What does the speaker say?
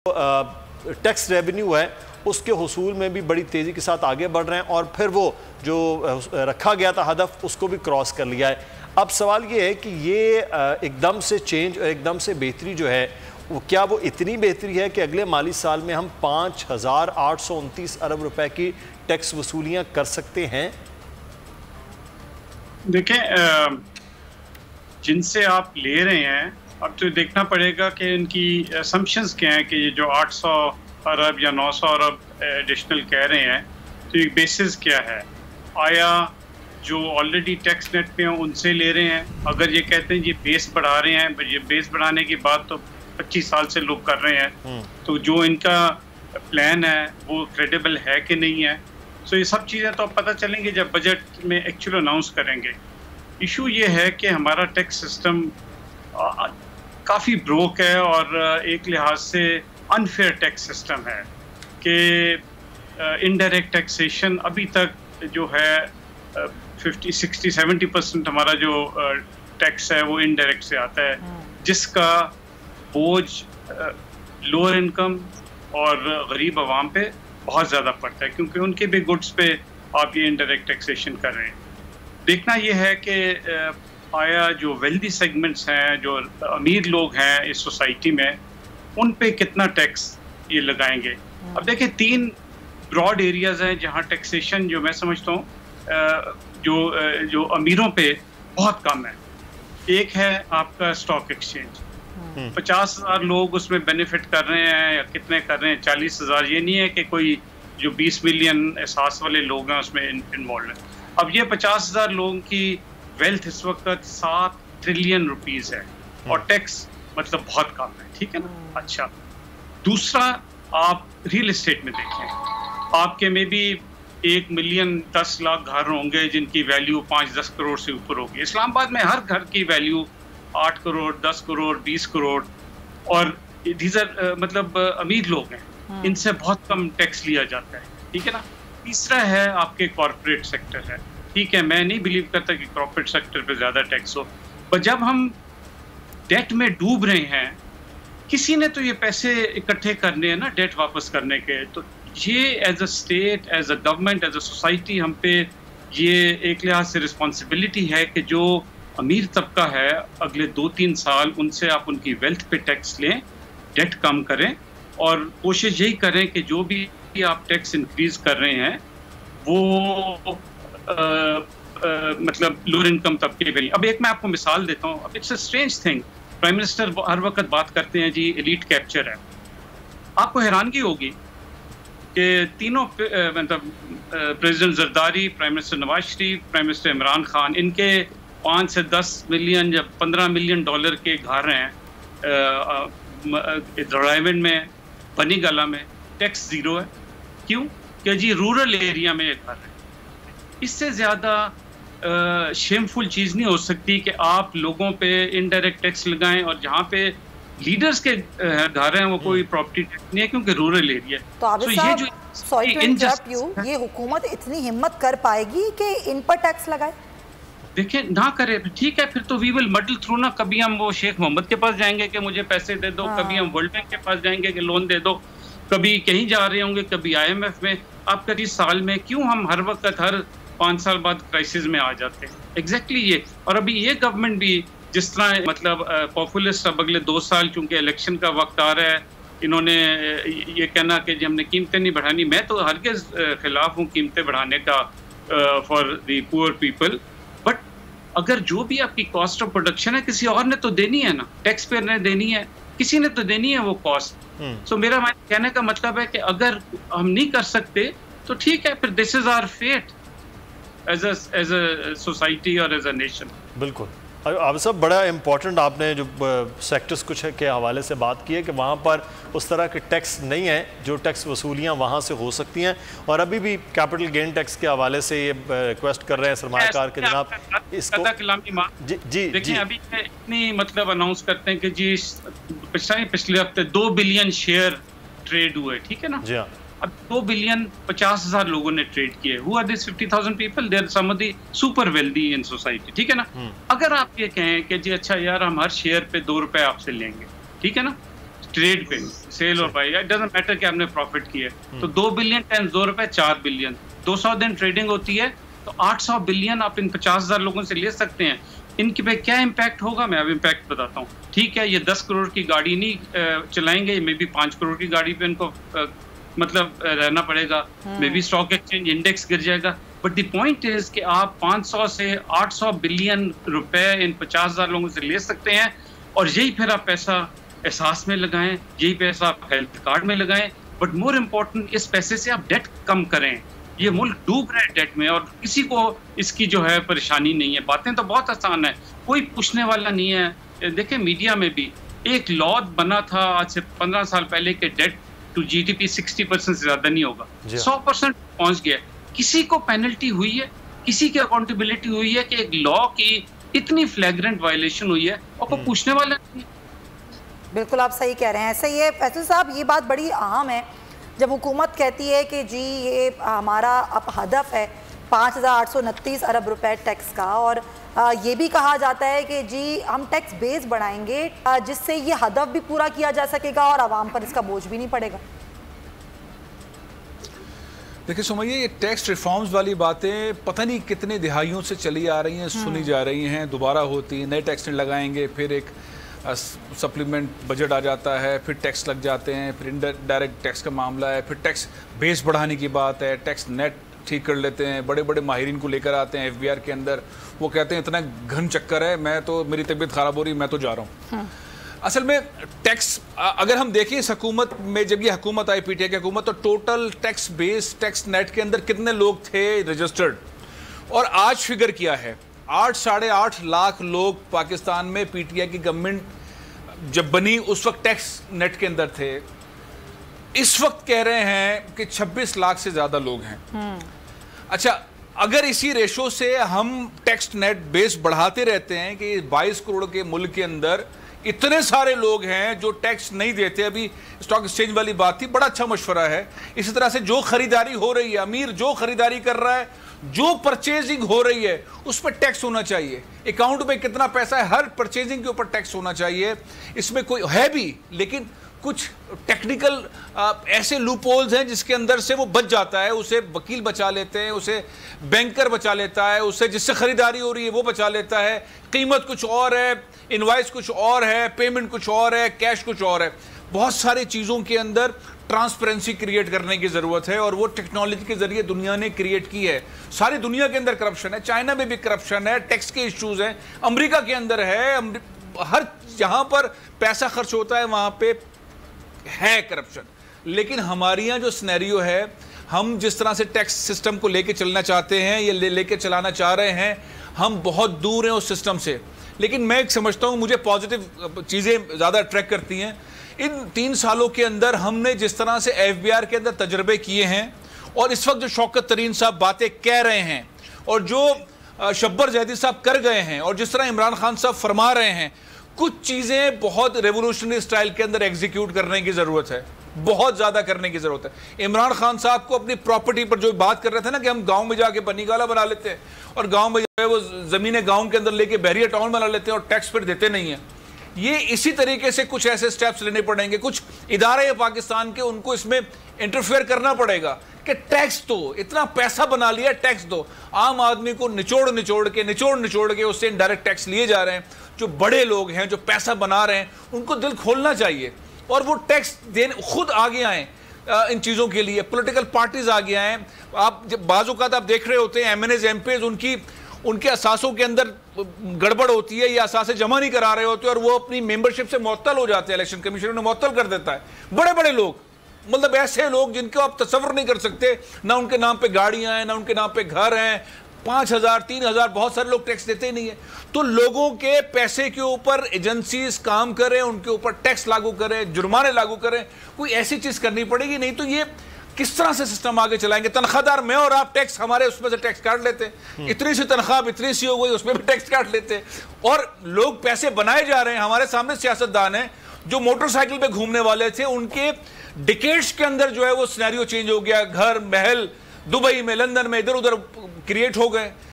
Tax revenue है उसके हुसूल में भी बड़ी तेज़ी के साथ आगे बढ़ रहे हैं और फिर वो जो रखा गया था हदफ उसको भी क्रॉस कर लिया है। अब सवाल ये है कि ये एकदम से चेंज और एकदम से बेहतरी जो है क्या वो इतनी बेहतरी है कि अगले माली साल में हम 5,829 अरब रुपए की टैक्स वसूलियां कर सकते हैं? देखें, जिनसे आप ले रहे हैं अब तो देखना पड़ेगा कि इनकी असम्पशंस क्या हैं कि ये जो 800 अरब या 900 अरब एडिशनल कह रहे हैं तो ये बेसिस क्या है। आया जो ऑलरेडी टैक्स नेट पे हैं उनसे ले रहे हैं? अगर ये कहते हैं ये बेस बढ़ा रहे हैं, ये बेस बढ़ाने की बात तो 25 साल से लोग कर रहे हैं, तो जो इनका प्लान है वो क्रेडिबल है कि नहीं है। सो ये सब चीज़ें तो पता चलेंगी जब बजट में एक्चुअल अनाउंस करेंगे। इशू ये है कि हमारा टैक्स सिस्टम काफ़ी ब्रोक है और एक लिहाज से अनफेयर टैक्स सिस्टम है कि इनडायरेक्ट टैक्सेशन अभी तक जो है 50-60-70% हमारा जो टैक्स है वो इनडायरेक्ट से आता है, जिसका बोझ लोअर इनकम और गरीब आवाम पे बहुत ज़्यादा पड़ता है क्योंकि उनके भी गुड्स पे आप ये इनडायरेक्ट टैक्सेशन कर रहे हैं। देखना ये है कि आया जो वेल्दी सेगमेंट्स हैं, जो अमीर लोग हैं इस सोसाइटी में, उन पे कितना टैक्स ये लगाएंगे। अब देखिए 3 ब्रॉड एरियाज हैं जहाँ टैक्सेशन जो मैं समझता हूँ जो अमीरों पे बहुत कम है। एक है आपका स्टॉक एक्सचेंज, 50,000 लोग उसमें बेनिफिट कर रहे हैं या कितने कर रहे हैं, 40,000। ये नहीं है कि कोई जो 20 मिलियन एहसास वाले लोग हैं उसमें इन्वॉल्व हैं। अब ये 50,000 लोगों की वेल्थ इस वक्त 7 ट्रिलियन रुपीस है और टैक्स मतलब बहुत कम है, ठीक है ना। अच्छा, दूसरा आप रियल एस्टेट में देखें, आपके में भी 1 मिलियन 10 लाख घर होंगे जिनकी वैल्यू 5-10 करोड़ से ऊपर होगी। इस्लामाबाद में हर घर की वैल्यू 8 करोड़ 10 करोड़ 20 करोड़ और दीजर मतलब अमीर लोग हैं, इनसे बहुत कम टैक्स लिया जाता है, ठीक है ना। तीसरा है आपके कॉर्पोरेट सेक्टर है, ठीक है, मैं नहीं बिलीव करता कि कॉर्पोरेट सेक्टर पे ज़्यादा टैक्स हो, पर जब हम डेट में डूब रहे हैं, किसी ने तो ये पैसे इकट्ठे करने हैं ना डेट वापस करने के, तो ये as a state, as a government, as a society हम पे ये एक लिहाज से रिस्पॉन्सिबिलिटी है कि जो अमीर तबका है अगले 2-3 साल उनसे आप उनकी वेल्थ पे टैक्स लें, डेट कम करें और कोशिश यही करें कि जो भी आप टैक्स इंक्रीज कर रहे हैं वो मतलब लोअर इनकम तबके के लिए। अब एक मैं आपको मिसाल देता हूँ। अब it's a strange thing, prime minister हर वक्त बात करते हैं जी एलीट कैप्चर है। आपको हैरानगी होगी कि तीनों मतलब president Zardari, prime minister Nawaz Sharif, prime minister Imran Khan, इनके 5 से 10 मिलियन या 15 मिलियन डॉलर के घर हैं ड्राइवन में, बनी गला में, टैक्स ज़ीरो है। क्यों? कि जी रूरल एरिया में एक घर है। इससे ज़्यादा शेमफुल चीज़ नहीं हो सकती कि आप लोगों पे इनडायरेक्ट टैक्स लगाएं और जहाँ पे लीडर्स के घर हैं वो कोई प्रॉपर्टी टैक्स नहीं है क्योंकि रूरल एरिया। तो आबिद साहब, सॉरी टू इंटरप्ट यू, ये हुकूमत इतनी हिम्मत कर पाएगी कि इन पर टैक्स लगाए? देखिए ना करे, ठीक है, फिर तो वी विल मडल थ्रू ना। कभी हम वो शेख मोहम्मद के पास जाएंगे कि मुझे पैसे दे दो, कभी हम वर्ल्ड बैंक के पास जाएंगे कि लोन दे दो, कभी कहीं जा रहे होंगे, कभी IMF में। आप कभी साल में क्यों हम हर वक्त हर 5 साल बाद क्राइसिस में आ जाते हैं? एग्जैक्टली ये। और अभी ये गवर्नमेंट भी जिस तरह मतलब पॉपुलिस्ट, अब अगले 2 साल चूंकि इलेक्शन का वक्त आ रहा है, इन्होंने ये कहना कि जी हमने कीमतें नहीं बढ़ानी। मैं तो हरगिज़ खिलाफ हूँ कीमतें बढ़ाने का for the poor people, but अगर जो भी आपकी कॉस्ट ऑफ प्रोडक्शन है किसी और ने तो देनी है ना, टैक्स पेयर ने देनी है, किसी ने तो देनी है वो कॉस्ट। सो मेरा कहने का मतलब है कि अगर हम नहीं कर सकते तो ठीक है, फिर this is our fate as a society और एज अ नेशन। बिल्कुल। अब सब बड़ा इम्पोर्टेंट आपने जो सेक्टर्स कुछ के हवाले से बात की है कि वहाँ पर उस तरह के टैक्स नहीं है जो टैक्स वसूलियाँ वहाँ से हो सकती हैं। और अभी भी कैपिटल गेन टैक्स के हवाले से ये रिक्वेस्ट कर रहे हैं सरमायाकार के जनाब इसको जी देखिए अभी इतनी मतलब अनाउंस करते हैं कि जी पिछले हफ्ते 2 बिलियन शेयर ट्रेड हुए, ठीक है ना। जी हाँ, अब 2 बिलियन 50,000 लोगों ने ट्रेड किए। Who are this 50,000 people? They are some of the super wealthy in society, ठीक है ना। अगर आप ये कहें कि जी अच्छा यार हम हर शेयर पे 2 रुपए आपसे लेंगे, ठीक है ना, ट्रेड पे, सेल और बाई, इट डजंट मैटर कि आपने प्रॉफिट किया है। तो 2 बिलियन टाइम्स 2 रुपए 4 बिलियन, 200 दिन ट्रेडिंग होती है तो 800 बिलियन आप इन 50,000 लोगों से ले सकते हैं। इनके पे क्या इम्पैक्ट होगा, मैं अब इम्पैक्ट बताता हूँ। ठीक है, ये 10 करोड़ की गाड़ी नहीं चलाएंगे, मे बी 5 करोड़ की गाड़ी पे इनको मतलब रहना पड़ेगा, may be stock exchange index गिर जाएगा। बट द पॉइंट इज कि आप 500 से 800 बिलियन रुपए इन 50,000 लोगों से ले सकते हैं, और यही फिर आप पैसा एहसास में लगाएं, यही पैसा आप हेल्थ कार्ड में लगाएं, बट मोर इम्पोर्टेंट इस पैसे से आप डेट कम करें। ये मुल्क डूब रहा है डेट में और किसी को इसकी जो है परेशानी नहीं है। बातें तो बहुत आसान है, कोई पूछने वाला नहीं है। देखें मीडिया में भी एक लॉ बना था आज से 15 साल पहले के डेट टू जीडीपी 60% से ज्यादा नहीं होगा, 100% पहुंच गया। किसी को पेनल्टी हुई है, किसी की अकाउंटेबिलिटी हुई है कि एक लॉ की इतनी फ्लैग्रेंट वायलेशन हुई है और कोई पूछने वाला नहीं। बिल्कुल आप सही कह रहे हैं। ऐसा ही है फैसल साहब, ये बात बड़ी अहम है जब हुकूमत कहती है कि जी ये हमारा अब हदफ है 5,829 अरब रुपए टैक्स का, और ये भी कहा जाता है कि जी हम टैक्स बेस बढ़ाएंगे जिससे ये हदफ भी पूरा किया जा सकेगा और आवाम पर इसका बोझ भी नहीं पड़ेगा। देखिए सुमैया, ये टैक्स रिफॉर्म्स वाली बातें पता नहीं कितने दिहाइयों से चली आ रही हैं, सुनी जा रही हैं, दोबारा होती हैं, नए टैक्स लगाएंगे, फिर एक सप्लीमेंट बजट आ जाता है, फिर टैक्स लग जाते हैं, फिर इनडायरेक्ट टैक्स का मामला है, फिर टैक्स बेस बढ़ाने की बात है, टैक्स नेट ठीक कर लेते हैं, बड़े बड़े माहिरीन को लेकर आते हैं एफबीआर के अंदर, वो कहते हैं इतना घन चक्कर है, मैं तो मेरी तबीयत ख़राब हो रही, मैं तो जा रहा हूँ। असल में टैक्स अगर हम देखें इस हुकूमत में, जब ये हुकूमत आई पीटीआई की हुकूमत, तो total tax base tax net के अंदर कितने लोग थे रजिस्टर्ड, और आज फिगर किया है 8-8.5 लाख लोग पाकिस्तान में पीटीआई की गवर्नमेंट जब बनी उस वक्त टैक्स नेट के अंदर थे। इस वक्त कह रहे हैं कि 26 लाख से ज्यादा लोग हैं। अच्छा, अगर इसी रेशो से हम टैक्स नेट बेस बढ़ाते रहते हैं कि 22 करोड़ के मुल्क के अंदर इतने सारे लोग हैं जो टैक्स नहीं देते, अभी स्टॉक एक्सचेंज वाली बात थी, बड़ा अच्छा मशवरा है। इसी तरह से जो खरीदारी हो रही है, अमीर जो खरीदारी कर रहा है, जो परचेजिंग हो रही है उस पर टैक्स होना चाहिए, अकाउंट में कितना पैसा है हर परचेजिंग के ऊपर टैक्स होना चाहिए। इसमें कोई है भी, लेकिन कुछ टेक्निकल ऐसे लूप होल्स हैं जिसके अंदर से वो बच जाता है, उसे वकील बचा लेते हैं, उसे बैंकर बचा लेता है, उसे जिससे खरीदारी हो रही है वो बचा लेता है। कीमत कुछ और है, इनवाइस कुछ और है, पेमेंट कुछ और है, कैश कुछ और है। बहुत सारी चीज़ों के अंदर ट्रांसपेरेंसी क्रिएट करने की ज़रूरत है, और वो टेक्नोलॉजी के ज़रिए दुनिया ने क्रिएट की है। सारी दुनिया के अंदर करप्शन है, चाइना में भी करप्शन है, टैक्स के इश्यूज़ हैं, अमेरिका के अंदर है, हर जहाँ पर पैसा खर्च होता है वहाँ पे है करप्शन। लेकिन हमारे यहाँ जो सिनेरियो है, हम जिस तरह से टैक्स सिस्टम को लेके चलना चाहते हैं, ये लेके चलाना चाह रहे हैं, हम बहुत दूर हैं उस सिस्टम से। लेकिन मैं एक समझता हूँ, मुझे पॉजिटिव चीज़ें ज़्यादा अट्रैक्ट करती हैं। इन 3 सालों के अंदर हमने जिस तरह से एफबीआर के अंदर तजर्बे किए हैं, और इस वक्त जो शौकत तरीन साहब बातें कह रहे हैं, और जो शब्बर जैदी साहब कर गए हैं, और जिस तरह इमरान खान साहब फरमा रहे हैं, कुछ चीज़ें बहुत रेवोल्यूशनरी स्टाइल के अंदर एग्जीक्यूट करने की ज़रूरत है, बहुत ज़्यादा करने की ज़रूरत है। इमरान खान साहब को अपनी प्रॉपर्टी पर जो बात कर रहे थे ना कि हम गांव में जाके बनीगाला बना लेते हैं और गांव में जो है वो ज़मीनें गांव के अंदर लेके बहरिया टाउन बना लेते हैं और टैक्स फिर देते नहीं हैं, ये इसी तरीके से कुछ ऐसे स्टेप्स लेने पड़ेंगे। कुछ इदारे हैं पाकिस्तान के, उनको इसमें इंटरफेयर करना पड़ेगा कि टैक्स दो, इतना पैसा बना लिया टैक्स दो। आम आदमी को निचोड़ के उससे इनडायरेक्ट टैक्स लिए जा रहे हैं। जो बड़े लोग हैं, जो पैसा बना रहे हैं, उनको दिल खोलना चाहिए और वो टैक्स देने खुद आगे आए इन चीज़ों के लिए। पॉलिटिकल पार्टीज आगे आए। आप जब बाज़ औक़ात आप देख रहे होते हैं एमएनएज एमपीज उनके असासों के अंदर गड़बड़ होती है या असासे जमा नहीं करा रहे होते और वो अपनी मेंबरशिप से मुअत्तल हो जाते हैं। इलेक्शन कमीशन उन्हें मुअत्तल कर देता है। बड़े बड़े लोग, मतलब ऐसे लोग जिनको आप तसव्वुर नहीं कर सकते, ना उनके नाम पे गाड़ियां हैं, ना उनके नाम पे घर हैं, 5,000 3,000, बहुत सारे लोग टैक्स देते ही नहीं है। तो लोगों के पैसे के ऊपर एजेंसीज काम करें, उनके ऊपर टैक्स लागू करें, जुर्माने लागू करें, कोई ऐसी चीज करनी पड़ेगी। नहीं तो ये किस तरह से सिस्टम आगे चलाएंगे? तनख्वाहदार मैं और आप टैक्स, हमारे उसमें से टैक्स काट लेते हैं, इतनी सी तनख्वाह इतनी सी हो गई, उसमें भी टैक्स काट लेते हैं, और लोग पैसे बनाए जा रहे हैं। हमारे सामने सियासतदान हैं जो मोटरसाइकिल पे घूमने वाले थे, उनके डिकेड्स के अंदर जो है वो सिनेरियो चेंज हो गया। घर महल दुबई में, लंदन में, इधर उधर क्रिएट हो गए।